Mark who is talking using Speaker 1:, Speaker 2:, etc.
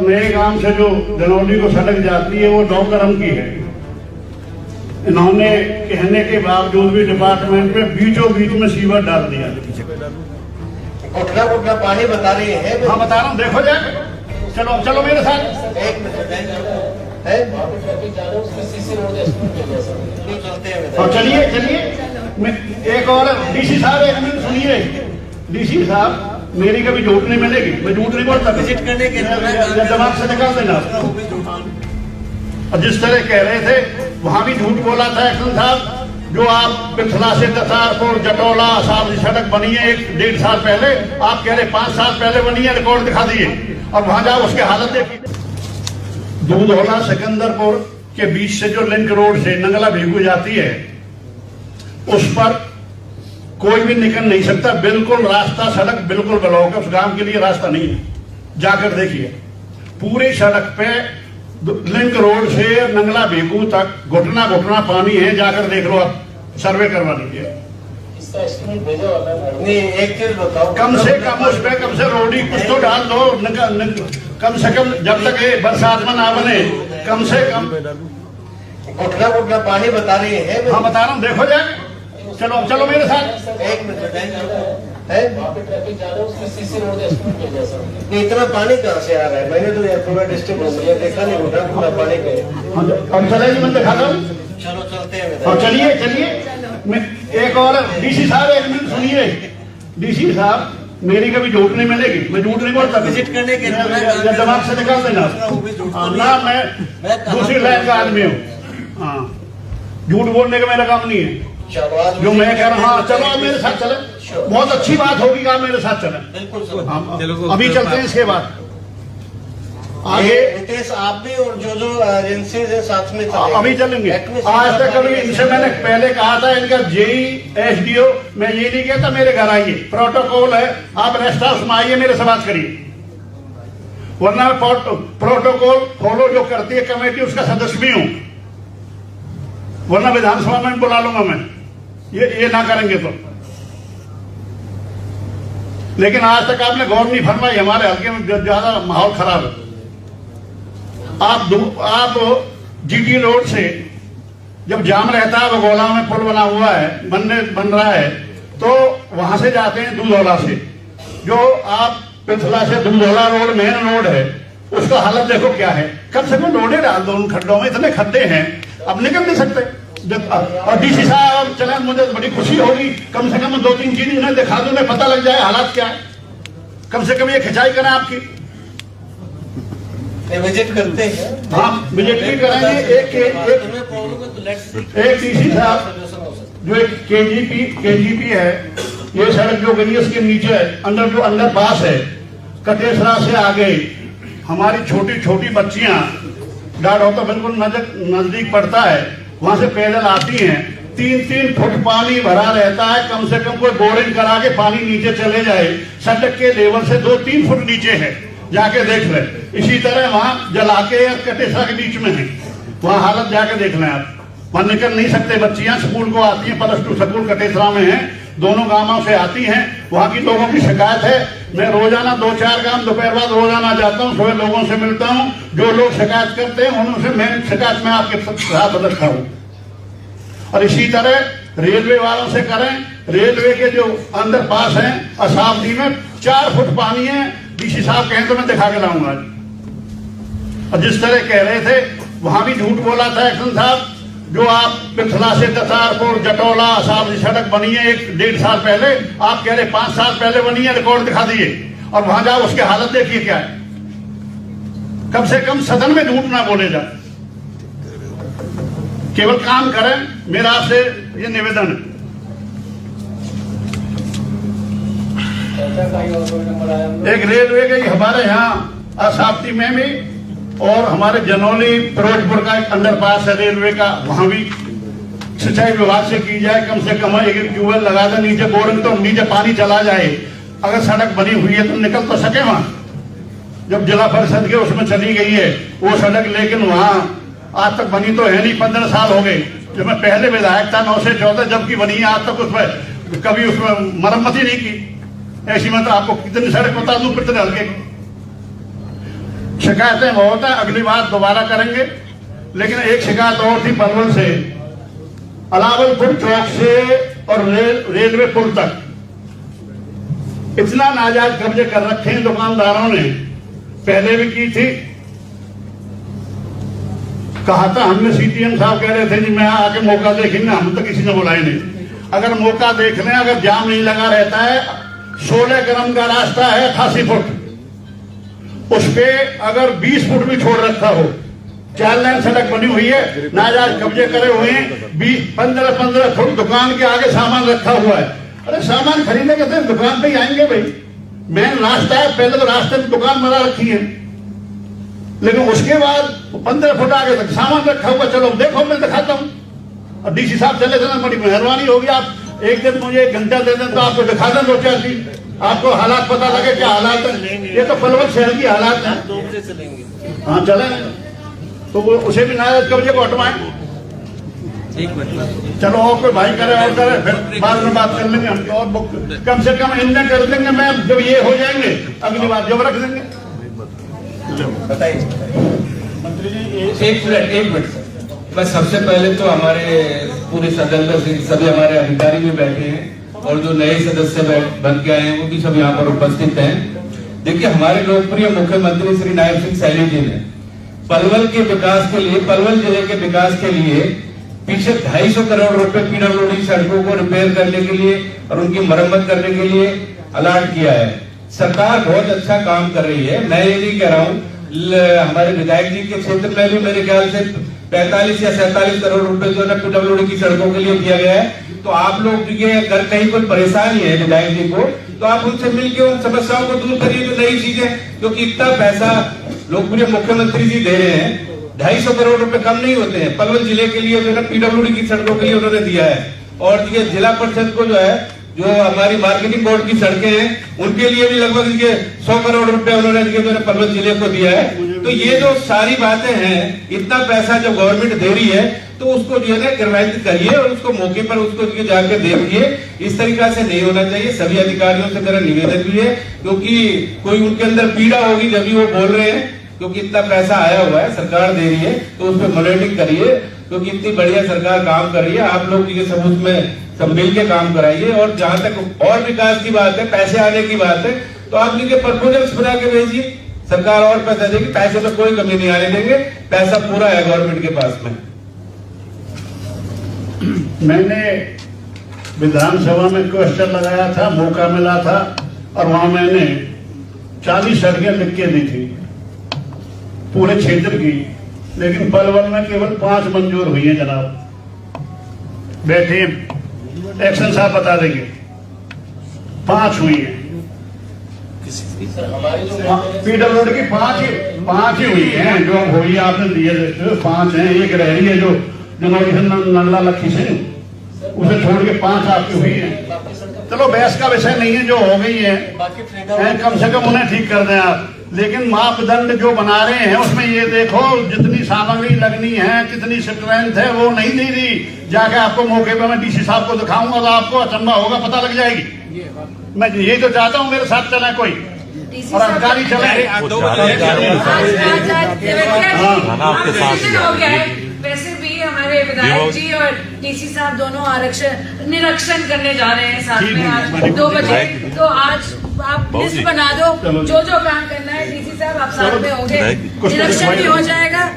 Speaker 1: नए गांव से जो जनौली को सड़क जाती है वो डॉकरम की है। इन्होंने कहने के बावजूद भी डिपार्टमेंट में बीचों बीच में सीवर डाल दिया।
Speaker 2: घुटना घुटना पानी बता रही है।
Speaker 1: हाँ बता रहा हूँ, देखो जाए। चलो चलो मेरे साथ।
Speaker 2: एक मिनट है
Speaker 1: और चलिए चलिए एक और डीसी साहब, एक मिनट सुनिए। डीसी साहब, मेरी कभी झूठ नहीं मिलेगी, मैं झूठ नहीं बोलता।
Speaker 2: विजिट करने के
Speaker 1: दिमाग से निकाल देना। और जिस तरह कह रहे थे वहां भी झूठ बोला था एक्शन साहब। जो आप पिथला से दतारपुर जटोला साहब सड़क बनी है 1-1.5 साल पहले, आप कह रहे 5 साल पहले बनी है, रिकॉर्ड दिखा दिए। और वहां जाओ उसकी हालत देखिए। दूधौला सिकंदरपुर के बीच से जो लिंक रोड से नंगला भेगू जाती है उस पर कोई भी निकल नहीं सकता। बिल्कुल रास्ता, सड़क बिल्कुल ब्लॉक है, उस गांव के लिए रास्ता नहीं है। जाकर देखिए पूरी सड़क पे लिंक रोड से नंगला भेगू तक घुटना घुटना पानी है। जाकर देख लो, आप सर्वे करवा लीजिए।
Speaker 2: नहीं, एक चीज बताओ,
Speaker 1: कम से कम उस पे कम से रोडी कुछ तो डाल दो। कम से कम जब तक ये बरसात में ना बने, कम से कम
Speaker 2: घुटना घुटना पानी बता रही है।
Speaker 1: हाँ बता रहा हूँ, देखो जाए। चलो चलो मेरे साथ।
Speaker 2: एक मिनट है नहीं, इतना पानी कहाँ से आ रहा है? मैंने तो यार पूरा डिस्ट्रिक्ट घूम लिया, देखा नहीं घुटना घुटना पानी का।
Speaker 1: हम चलेगी, मैं दिखा दो।
Speaker 2: चलो चलते हैं।
Speaker 1: और चलिए एक और डीसी साहब, एक मिनट सुनिए। डीसी साहब, मेरी कभी झूठ नहीं मिलेगी, मैं झूठ नहीं बोलता।
Speaker 2: विजिट करने के
Speaker 1: दिमाग से निकाल देना ना। मैं दूसरी लाइन का आदमी हूँ। हाँ, झूठ बोलने का मेरा काम नहीं है। जो मैं कह रहा हूँ, चलो आप मेरे साथ चले, बहुत अच्छी बात होगी कि आप मेरे साथ चले।
Speaker 2: बिल्कुल।
Speaker 1: अभी चलते हैं, इसके बाद आगे
Speaker 2: रितेश आप भी और जो एजेंसी है साथ में चलेंगे।
Speaker 1: अभी चलेंगे। आज तक कभी इनसे मैंने पहले कहा था, इनका जेई एसडीओ, मैं ये नहीं कहता मेरे घर आइए, प्रोटोकॉल है, आप रेस्ट हाउस में आइए, मेरे से बात करिए। वरना प्रोटोकॉल फॉलो जो करती है कमेटी, उसका सदस्य भी हूं, वरना विधानसभा में बुला लूंगा मैं। ये ना करेंगे तो। लेकिन आज तक आपने गौर नहीं फरमाई। हमारे हल्के में ज्यादा माहौल खराब है। आप जीटी रोड से जब जाम रहता है, बगोला में पुल बना हुआ है, बन रहा है, तो वहां से जाते हैं दूधौला से। जो आप पिथला से दूधौला रोड मेन रोड है, उसका हालत देखो क्या है। कम से कम रोडे डाल दो उन खड्डों में, इतने खड्डे हैं, अब निकल नहीं सकते। और डीसी साहब चले, मुझे बड़ी खुशी होगी। कम से कम 2-3 चीज इन्हें दिखा दूं, पता लग जाए हालात क्या है। कम से कम ये खिंचाई करें आपकी।
Speaker 2: विजिट करते हैं।
Speaker 1: हाँ, विजिट भी करेंगे। एक डीसी साहब जो एक केजीपी है, ये सड़क जो गई है उसके नीचे अंदर पास है, कटेसरा से आगे हमारी छोटी छोटी बच्चियां, डाढ़ो तो बिल्कुल नजदीक पड़ता है, वहां से पैदल आती हैं। 3-3 फुट पानी भरा रहता है। कम से कम कोई बोरिंग करा के पानी नीचे चले जाए, सड़क के लेवल से 2-3 फुट नीचे है, जाके देख ले। इसी तरह वहां जलाके या कटेसरा के बीच में है, वहां हालत जाके देख लें आप। वहां निकल नहीं सकते बच्चियां। स्कूल को आती हैं, +2 स्कूल कटेसरा में है, दोनों गांवों से आती हैं। वहां की लोगों की शिकायत है। मैं रोजाना 2-4 गांव दोपहर बाद रोजाना जाता हूँ, सुबह लोगों से मिलता हूँ। जो लोग शिकायत करते हैं उनसे मैं शिकायत में आपके साथ रखा हूँ। और इसी तरह रेलवे वालों से करें। रेलवे के जो अंदर पास है असावदी में 4 फुट पानी है। डीसी साहब कहें तो मैं दिखा के लाऊंगा। और जिस तरह कह रहे थे वहां भी झूठ बोला था एक्शन साहब। जो आप पिथला से दतारपुर जटोला साहब सड़क बनी है 1-1.5 साल पहले, आप कह रहे 5 साल पहले बनी है, रिकॉर्ड दिखा दिए। और वहां जाओ उसकी हालत देखिए क्या है। कम से कम सदन में झूठ ना बोले जाए, केवल काम करें। मेरा आपसे ये निवेदन है। एक रेलवे गई हमारे यहाँ असावती में भी, और हमारे जनौली फिरोजपुर का एक अंडरपास है रेलवे का, वहां भी सिंचाई विभाग से की जाए। कम से कम एक ट्यूबवेल लगा दे नीचे, बोरिंग तो नीचे पानी चला जाए। अगर सड़क बनी हुई है तो निकल तो सके वहां। जब जिला परिषद के उसमें चली गई है वो सड़क, लेकिन वहां आज तक बनी तो है नहीं। 15 साल हो गए जब मैं पहले विधायक था, 9 से 14 जबकि बनी है, आज तक उसमें कभी उसमें मरम्मत ही नहीं की। ऐसी मैं तो आपको कितनी सड़क बता दूं, कितने हल्के। शिकायतें बहुत है, अगली बार दोबारा करेंगे। लेकिन एक शिकायत और थी पलवल से, अलावलपुर चौक से और रेलवे पुल तक इतना नाजायज कब्जे कर रखे हैं दुकानदारों ने, पहले भी की थी। कहा था हमने, सीटीएम साहब कह रहे थे जी मैं आके मौका देखेंगे, हम तो किसी ने बुलाए नहीं। अगर मौका देख लें, अगर जाम नहीं लगा रहता है, 16 कदम का रास्ता है 88 फुट, उस पे अगर 20 फुट भी छोड़ रखा हो, 4 लेन सड़क बनी हुई है, नाजायज कब्जे करे हुए हैं, 15 फुट दुकान के आगे सामान रखा हुआ है। अरे सामान खरीदने के तो दुकान पे ही आएंगे भाई, मेन रास्ता है, पहले तो रास्ते में दुकान बना रखी है, लेकिन उसके बाद 15 फुट आगे तक सामान रखा हुआ। चलो देखो मैं दिखाता हूँ। अब डीसी साहब चले जाना, बड़ी मेहरबानी होगी, आप एक दिन मुझे 1 घंटा दे दें तो आपको दिखा दें 2-4 चीज, आपको हालात पता लगे क्या हालात है। ये तो पलवल शहर की हालात है। हाँ चले, तो वो उसे भी नाजायज कब्जे को हटवाएं। चलो और कोई भाई करे और करे, फिर बाद में बात कर लेंगे हम, और बुक कम से कम इनने कर देंगे। मैं जब ये हो जाएंगे अगली बार जब रख देंगे।
Speaker 2: बताइए
Speaker 3: मंत्री जी, एक मिनट बस। सबसे पहले तो हमारे पूरे सदन में सभी हमारे अधिकारी भी बैठे हैं और जो नए सदस्य बन के आए हैं वो भी सब यहाँ पर उपस्थित हैं। देखिए, हमारे लोकप्रिय मुख्यमंत्री श्री नायब सिंह सैनी जी ने पलवल के विकास के लिए, पलवल जिले के विकास के लिए पीछे 250 करोड़ रुपए पीडब्ल्यूडी सड़कों को रिपेयर करने के लिए और उनकी मरम्मत करने के लिए अलॉट किया है। सरकार बहुत अच्छा काम कर रही है, मैं ये नहीं कह रहा हूँ। हमारे विधायक जी के क्षेत्र में भी मेरे ख्याल से 45 या 47 करोड़ रुपए जो है पीडब्ल्यूडी की सड़कों के लिए दिया गया है। तो आप लोग ये अगर कहीं कोई परेशानी है विधायक जी को, तो आप उनसे मिलकर उन समस्याओं को दूर करिए, जो नई चीजें, क्योंकि इतना पैसा लोकप्रिय मुख्यमंत्री जी दे रहे हैं, 250 करोड़ रुपए कम नहीं होते हैं। पलवल जिले के लिए जो है पीडब्ल्यूडी की सड़कों के लिए उन्होंने दिया है, और ये जिला परिषद को जो है, जो हमारी मार्केटिंग बोर्ड की सड़कें हैं, उनके लिए भी लगभग 100 करोड़ रुपए उन्होंने जो है पलवल जिले को दिया है। तो ये जो सारी बातें हैं, इतना पैसा जो गवर्नमेंट दे रही है, तो उसको जो है ना क्रियान्वित करिए और उसको मौके पर उसको जाके देखिए। इस तरीका से नहीं होना चाहिए। सभी अधिकारियों से मेरा निवेदन भी है, क्योंकि कोई उनके अंदर पीड़ा होगी जब भी वो बोल रहे हैं, क्योंकि इतना पैसा आया हुआ है, सरकार दे रही है, तो उस पर मॉनिटरिंग करिए, क्योंकि इतनी बढ़िया सरकार काम कर रही है। आप लोग ये सब उसमें सब मिल के काम कराइए। और जहां तक और विकास की बात है, पैसे आने की बात है, तो आप नीचे प्रपोजल्स बना के भेजिए, सरकार और पैसा देगी, पैसे में कोई कमी नहीं आने देंगे, पैसा पूरा है गवर्नमेंट के पास में।
Speaker 1: मैंने विधानसभा में क्वेश्चन लगाया था, मौका मिला था, और वहां मैंने 40 सड़कें लिख के दी थी पूरे क्षेत्र की, लेकिन पलवल में केवल 5 मंजूर हुई है। जनाब बैठे, एक्शन साहब बता देंगे, 5 हुई है। पीडब्ल्यूडी की 5 ही हुई है, जो हुई आपने दिए 5 हैं। एक रह रही है जो नल्ला लखी सिंह, उसे छोड़ के 5 आपकी हुई है। चलो बहस का विषय नहीं है, जो हो गई है कम से कम उन्हें ठीक कर दें आप। लेकिन मापदंड जो बना रहे हैं उसमें ये देखो, जितनी सामग्री लगनी है, कितनी स्ट्रेंथ है, वो नहीं दे रही। जाके आपको मौके पर मैं डीसी साहब को दिखाऊंगा तो आपको अचंभा होगा, पता लग जाएगी। मैं यही तो चाहता हूँ मेरे साथ चले कोई, और अधिकारी चले।
Speaker 4: वैसे भी हमारे विधायक जी और डीसी साहब दोनों आरक्षण निरीक्षण करने जा रहे हैं साथ में आज 2 बजे। तो आज आप लिस्ट बना दो, जो काम करना है डीसी साहब आप साथ में होंगे, निरीक्षण भी हो जाएगा